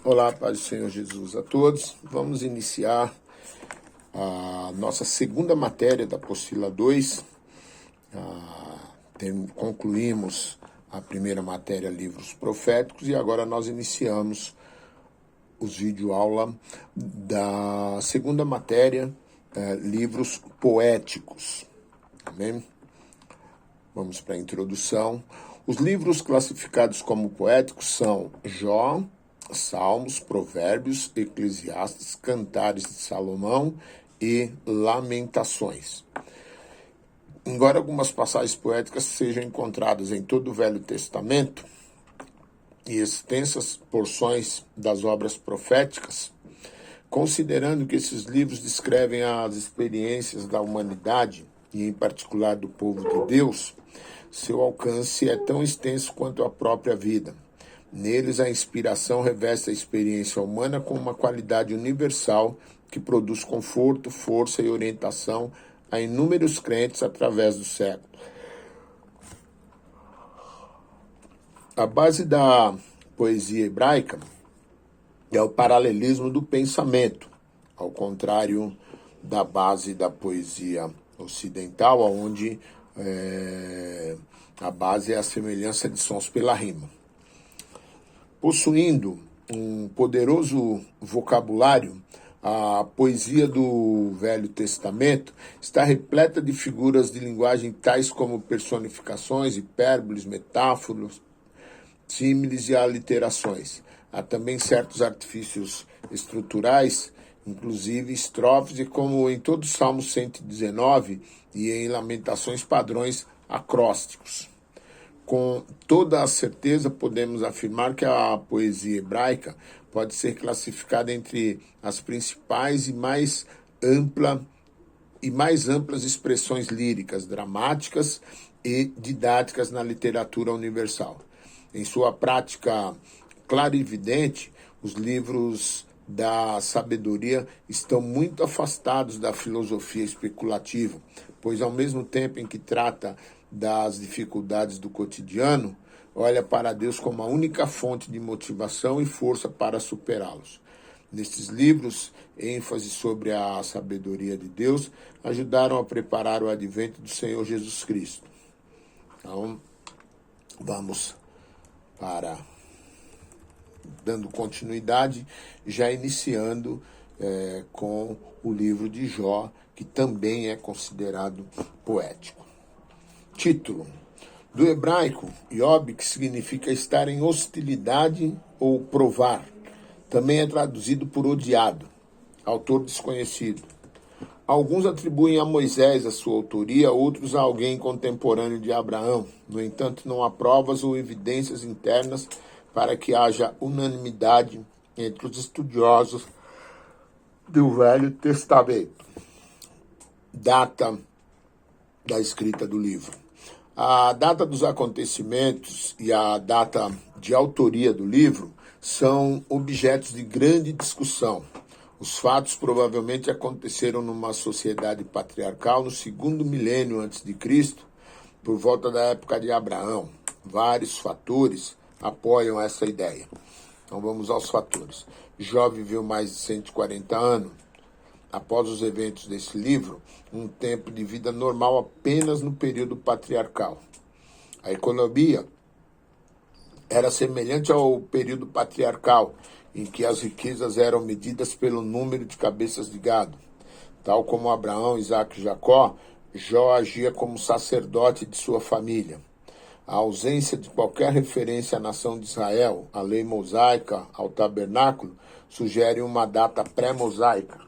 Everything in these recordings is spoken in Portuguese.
Olá, paz do Senhor Jesus a todos. Vamos iniciar a nossa segunda matéria da apostila 2. Concluímos a primeira matéria, livros proféticos, e agora nós iniciamos os videoaula da segunda matéria, livros poéticos. Amém? Vamos para a introdução. Os livros classificados como poéticos são Jó, Salmos, Provérbios, Eclesiastes, Cantares de Salomão e Lamentações. Embora algumas passagens poéticas sejam encontradas em todo o Velho Testamento e extensas porções das obras proféticas, considerando que esses livros descrevem as experiências da humanidade e em particular do povo de Deus, seu alcance é tão extenso quanto a própria vida. Neles, a inspiração reveste a experiência humana com uma qualidade universal que produz conforto, força e orientação a inúmeros crentes através dos séculos. A base da poesia hebraica é o paralelismo do pensamento, ao contrário da base da poesia ocidental, onde a base é a semelhança de sons pela rima. Possuindo um poderoso vocabulário, a poesia do Velho Testamento está repleta de figuras de linguagem tais como personificações, hipérboles, metáforas, símiles e aliterações. Há também certos artifícios estruturais, inclusive estrofes, e como em todo o Salmo 119 e em Lamentações, padrões acrósticos. Com toda a certeza, podemos afirmar que a poesia hebraica pode ser classificada entre as principais e mais amplas expressões líricas, dramáticas e didáticas na literatura universal. Em sua prática clarividente, os livros da sabedoria estão muito afastados da filosofia especulativa, pois ao mesmo tempo em que trata das dificuldades do cotidiano, olha para Deus como a única fonte de motivação e força para superá-los. Nestes livros, ênfase sobre a sabedoria de Deus ajudaram a preparar o advento do Senhor Jesus Cristo. Então, vamos para dando continuidade, já iniciando com o livro de Jó, que também é considerado poético. Título: do hebraico, Yob, que significa estar em hostilidade ou provar. Também é traduzido por odiado. Autor desconhecido. Alguns atribuem a Moisés a sua autoria, outros a alguém contemporâneo de Abraão. No entanto, não há provas ou evidências internas para que haja unanimidade entre os estudiosos do Velho Testamento. Data da escrita do livro. A data dos acontecimentos e a data de autoria do livro são objetos de grande discussão. Os fatos provavelmente aconteceram numa sociedade patriarcal no segundo milênio antes de Cristo, por volta da época de Abraão. Vários fatores apoiam essa ideia. Então vamos aos fatores. Jó viveu mais de 140 anos. Após os eventos desse livro, um tempo de vida normal apenas no período patriarcal. A economia era semelhante ao período patriarcal, em que as riquezas eram medidas pelo número de cabeças de gado. Tal como Abraão, Isaque e Jacó, Jó agia como sacerdote de sua família. A ausência de qualquer referência à nação de Israel, à lei mosaica, ao tabernáculo, sugere uma data pré-mosaica.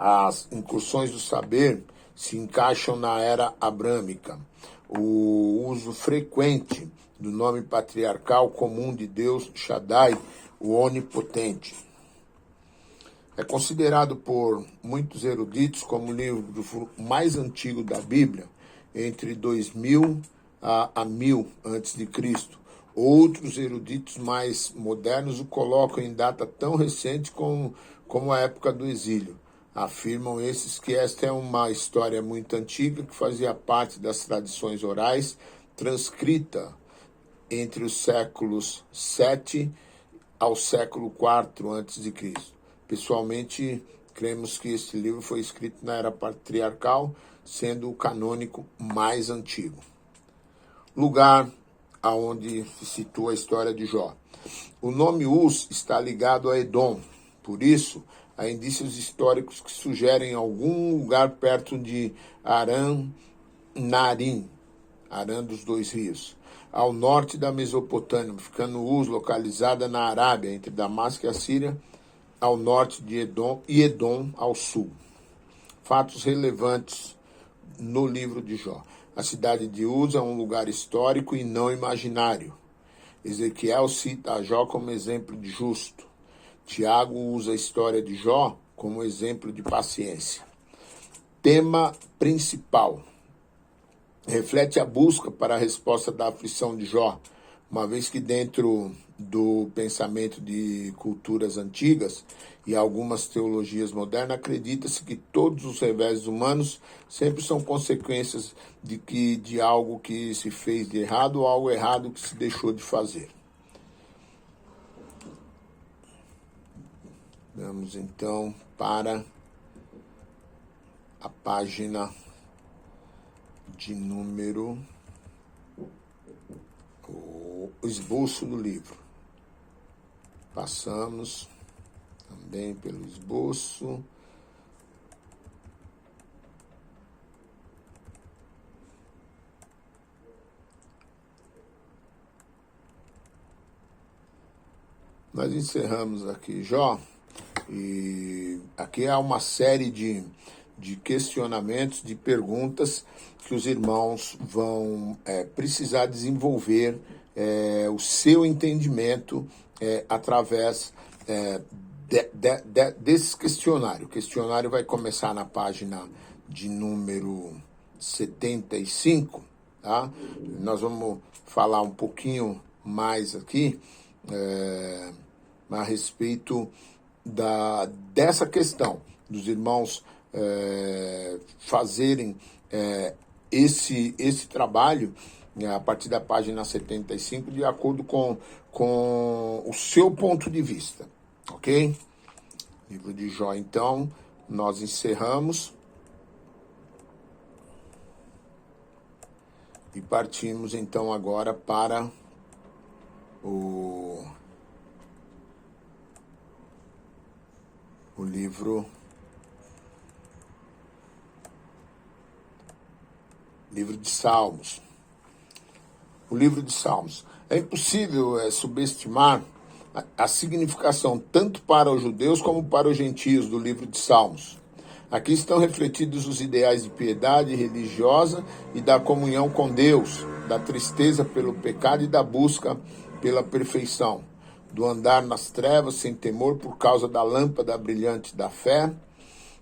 As incursões do saber se encaixam na era abrâmica. O uso frequente do nome patriarcal comum de Deus, Shaddai, o Onipotente. É considerado por muitos eruditos como o livro mais antigo da Bíblia, entre 2000 a 1000 a.C. Outros eruditos mais modernos o colocam em data tão recente como a época do exílio. Afirmam esses que esta é uma história muito antiga que fazia parte das tradições orais, transcrita entre os séculos 7 ao século IV a.C. Pessoalmente, cremos que este livro foi escrito na era patriarcal, sendo o canônico mais antigo. Lugar aonde se situa a história de Jó. O nome Uz está ligado a Edom, por isso, há indícios históricos que sugerem algum lugar perto de Aram Narim, Aram dos Dois Rios, ao norte da Mesopotâmia, ficando Uz localizada na Arábia, entre Damasco e a Síria, ao norte de Edom e Edom ao sul. Fatos relevantes no livro de Jó. A cidade de Uz é um lugar histórico e não imaginário. Ezequiel cita Jó como exemplo de justo. Tiago usa a história de Jó como exemplo de paciência. Tema principal. Reflete a busca para a resposta da aflição de Jó, uma vez que dentro do pensamento de culturas antigas e algumas teologias modernas, acredita-se que todos os reveses humanos sempre são consequências de algo que se fez de errado ou algo errado que se deixou de fazer. Vamos então para a página de número, o esboço do livro. Passamos também pelo esboço. Nós encerramos aqui Jó, e aqui há uma série de questionamentos, de perguntas que os irmãos vão precisar desenvolver o seu entendimento através desse questionário. O questionário vai começar na página de número 75, tá? Nós vamos falar um pouquinho mais aqui a respeito dessa questão, dos irmãos fazerem esse trabalho a partir da página 75, de acordo com o seu ponto de vista, ok? Livro de Jó, então, nós encerramos e partimos, então, agora para o livro de Salmos. O livro de Salmos. É impossível subestimar a significação tanto para os judeus como para os gentios do livro de Salmos. Aqui estão refletidos os ideais de piedade religiosa e da comunhão com Deus, da tristeza pelo pecado e da busca pela perfeição, do andar nas trevas sem temor por causa da lâmpada brilhante da fé,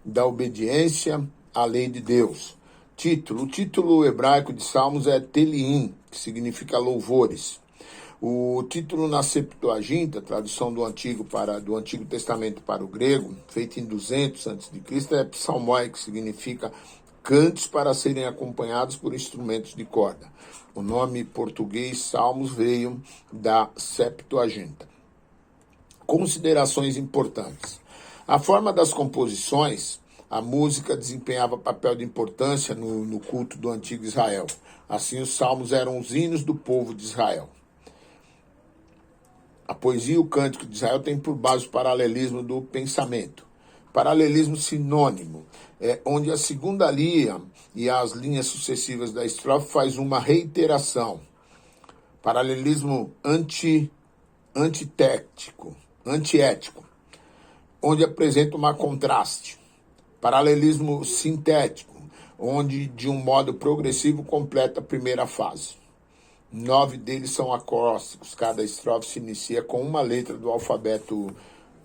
da obediência à lei de Deus. O título hebraico de Salmos é Teliim, que significa louvores. O título na Septuaginta, tradução do Antigo Testamento para o grego, feito em 200 a.C., é psalmoi, que significa cantos para serem acompanhados por instrumentos de corda. O nome português Salmos veio da Septuaginta. Considerações importantes. A forma das composições, a música desempenhava papel de importância no culto do antigo Israel. Assim, os salmos eram os hinos do povo de Israel. A poesia e o cântico de Israel têm por base o paralelismo do pensamento. Paralelismo sinônimo, onde a segunda linha e as linhas sucessivas da estrofe faz uma reiteração. Paralelismo antiético, onde apresenta uma contraste. Paralelismo sintético, onde de um modo progressivo completa a primeira fase. 9 deles são acrósticos, cada estrofe se inicia com uma letra do alfabeto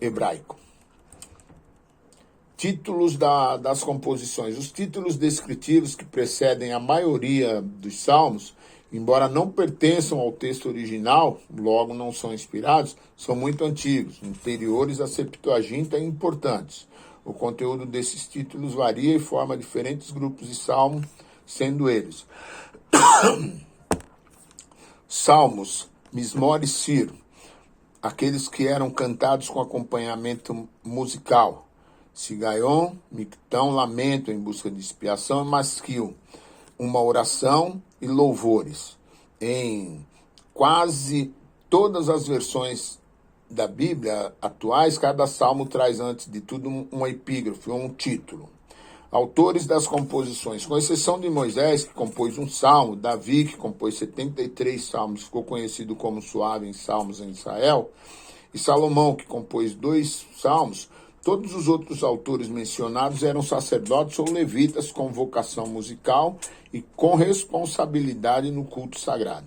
hebraico. Títulos das composições. Os títulos descritivos que precedem a maioria dos salmos, embora não pertençam ao texto original, logo não são inspirados, são muito antigos, anteriores à Septuaginta e importantes. O conteúdo desses títulos varia e forma diferentes grupos de salmos, sendo eles Salmos, Mismor e Ciro, aqueles que eram cantados com acompanhamento musical. Sigaion, Mictão, lamento em busca de expiação, e Masquil, uma oração e louvores. Em quase todas as versões da Bíblia atuais, cada salmo traz, antes de tudo, um epígrafe, um título. Autores das composições, com exceção de Moisés, que compôs um salmo, Davi, que compôs 73 salmos, ficou conhecido como suave em salmos em Israel, e Salomão, que compôs 2 salmos, todos os outros autores mencionados eram sacerdotes ou levitas com vocação musical e com responsabilidade no culto sagrado.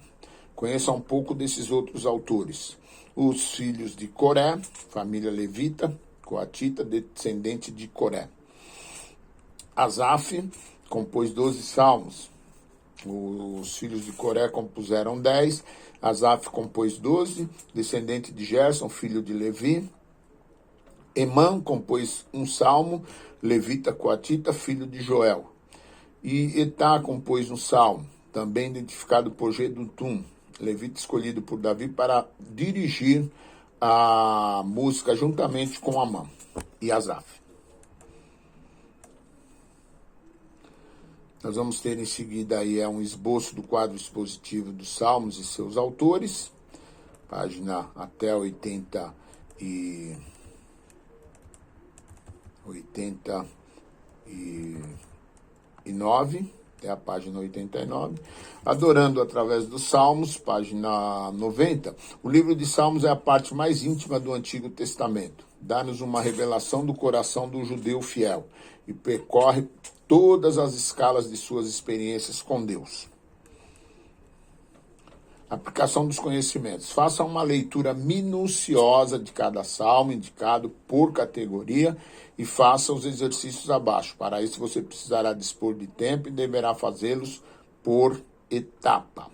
Conheça um pouco desses outros autores. Os filhos de Coré, família levita, coatita, descendente de Coré. Asaf compôs 12 salmos. Os filhos de Coré compuseram 10. Asaf compôs 12, descendente de Gerson, filho de Levi. Emã compôs um salmo, levita coatita, filho de Joel. E Etá compôs um salmo, também identificado por Gedutum, levita escolhido por Davi para dirigir a música juntamente com Amã e Asaf. Nós vamos ter em seguida aí um esboço do quadro expositivo dos Salmos e seus autores, página até 89, até a página 89. Adorando através dos Salmos, página 90. O livro de Salmos é a parte mais íntima do Antigo Testamento. Dá-nos uma revelação do coração do judeu fiel e percorre todas as escalas de suas experiências com Deus. Aplicação dos conhecimentos. Faça uma leitura minuciosa de cada salmo, indicado por categoria, e faça os exercícios abaixo. Para isso, você precisará dispor de tempo e deverá fazê-los por etapa.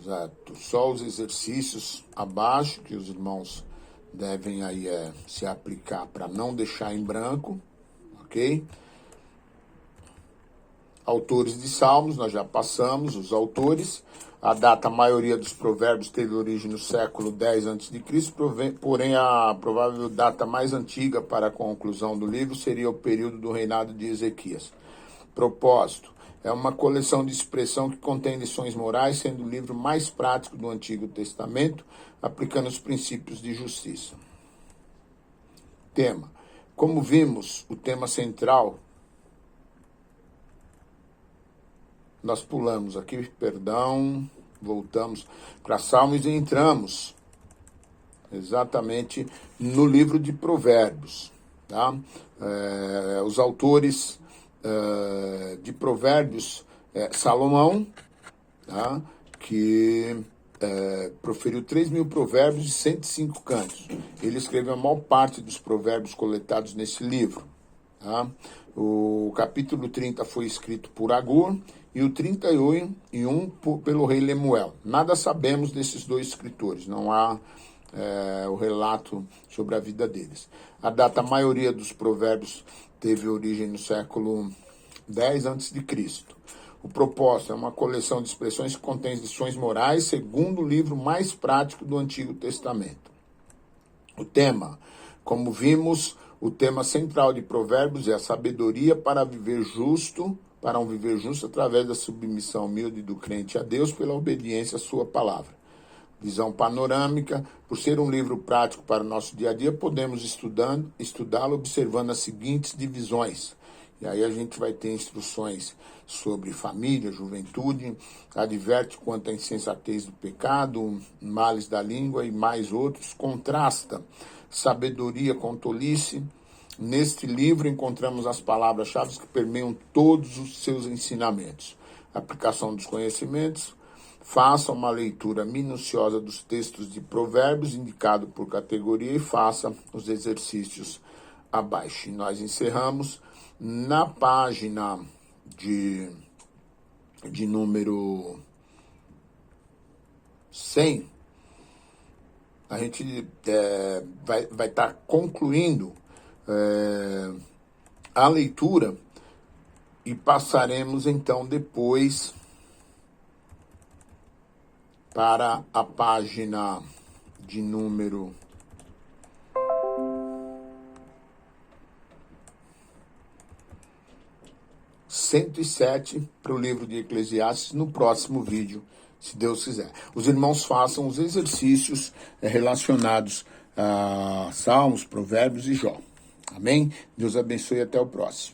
Exato. Só os exercícios abaixo que os irmãos devem aí se aplicar para não deixar em branco, ok? Autores de salmos, nós já passamos os autores. A data, a maioria dos provérbios teve origem no século X a.C., porém a provável data mais antiga para a conclusão do livro seria o período do reinado de Ezequias. Propósito: é uma coleção de expressão que contém lições morais, sendo o livro mais prático do Antigo Testamento, aplicando os princípios de justiça. Tema: como vimos, o tema central, nós pulamos aqui, voltamos para Salmos e entramos exatamente no livro de Provérbios. Tá? Os autores de Provérbios, Salomão, tá? Que proferiu 3.000 provérbios e 105 cantos. Ele escreveu a maior parte dos provérbios coletados nesse livro. Tá? O capítulo 30 foi escrito por Agur e o 31 pelo rei Lemuel. Nada sabemos desses dois escritores, não há o relato sobre a vida deles. A data, a maioria dos provérbios teve origem no século X a.C. O propósito é uma coleção de expressões que contém lições morais, segundo o livro mais prático do Antigo Testamento. O tema, como vimos, o tema central de Provérbios é a sabedoria para viver justo, para um viver justo através da submissão humilde do crente a Deus pela obediência à sua palavra. Visão panorâmica: por ser um livro prático para o nosso dia a dia, podemos estudá-lo observando as seguintes divisões. E aí a gente vai ter instruções sobre família, juventude, adverte quanto à insensatez do pecado, males da língua e mais outros, contrasta sabedoria com tolice. Neste livro encontramos as palavras-chave que permeiam todos os seus ensinamentos. Aplicação dos conhecimentos: faça uma leitura minuciosa dos textos de Provérbios, indicado por categoria, e faça os exercícios abaixo. E nós encerramos na página de número 100. A gente vai estar concluindo a leitura e passaremos então depois para a página de número 107 para o livro de Eclesiastes no próximo vídeo, se Deus quiser. Os irmãos façam os exercícios relacionados a Salmos, Provérbios e Jó. Amém? Deus abençoe e até o próximo.